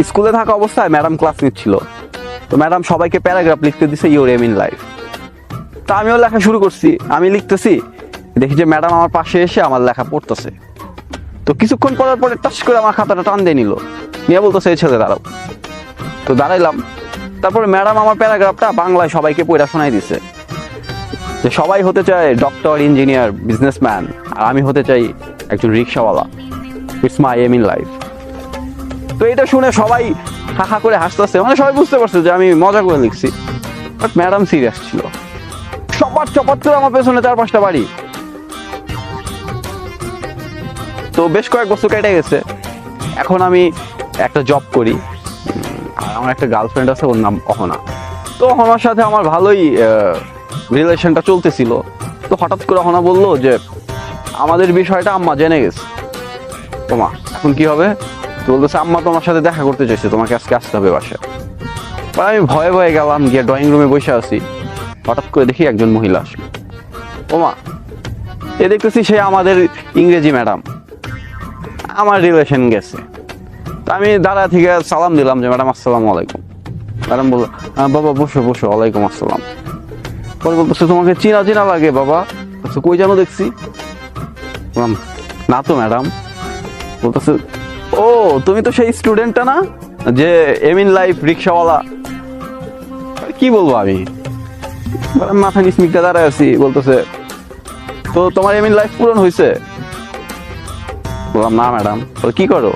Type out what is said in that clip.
স্কুলে থাকা অবস্থায় ম্যাডাম ক্লাস নিচ্ছিল, তো ম্যাডাম সবাইকে প্যারাগ্রাফ লিখতে দিছে ইউর এম ইন লাইফ। তা আমিও লেখা শুরু করছি, আমি লিখতেছি, দেখি যে ম্যাডাম আমার পাশে এসে আমার লেখা পড়তেছে। তো কিছুক্ষণ পরার পরে টাচ করে আমার খাতাটা টান দিয়ে নিল, নিয়ে বলতেছে এই ছেলে দাঁড়াও। তো দাঁড়াইলাম, তারপরে ম্যাডাম আমার প্যারাগ্রাফটা বাংলায় সবাইকে পড়া শোনাই দিছে যে সবাই হতে চায় ডক্টর, ইঞ্জিনিয়ার, বিজনেসম্যান, আর আমি হতে চাই একজন রিক্সাওয়ালা। It's my aim in life. তো এটা শুনে সবাই হাহা করে হাসতেছে, মানে সবাই বুঝতে পারছে যে আমি মজা করে লিখছি, বাট ম্যাডাম সিরিয়াস ছিল। চপাট চপাট করে আমার পেছনে 4-5টা বাড়ি। তো বেশ কয়েক বছর কেটে গেছে, এখন আমি একটা জব করি, আর আমার একটা গার্লফ্রেন্ড আছে, ওর নাম অহনা। তো অহনার সাথে আমার ভালোই রিলেশনটা চলতেছিল। তো হঠাৎ করে অহনা বললো যে আমাদের বিষয়টা আম্মা জেনে গেছে, তোমা এখন কি হবে? তো বলতেছে আম্মা তোমার সাথে দেখা করতে চাইছে, তোমাকে আজকে আসতে হবে বাসায়। আমি ভয়ে ভয়ে গেলাম, গিয়ে ড্রয়িং রুমে বসে আছি। হঠাৎ করে দেখি একজন মহিলা আসলো। ওমা, এ দেখতেছি সে আমাদের ইংরেজি ম্যাডাম। আমার রিলেশন গেছে। তো আমি দাঁড়া থেকে সালাম দিলাম যে ম্যাডাম আসসালামু আলাইকুম। ম্যাডাম বললো বাবা বসো বসো, ওয়ালাইকুম আসসালাম। পরে বলতেছে তোমাকে চিনা চিনা লাগে বাবা। কই যেন দেখছি। বললাম না তো ম্যাডাম। বলতেছে ও তুমি তো সেই স্টুডেন্টটা না, যে এম ইন লাইফ রিক্সাওয়ালা। কি বলবো আমি, মাথা নিচমিকটা দাঁড়ায় আছি। বলতেছে তো তোমার এম ইন লাইফ পূরণ হয়েছে? বললাম না ম্যাডাম। কি করো?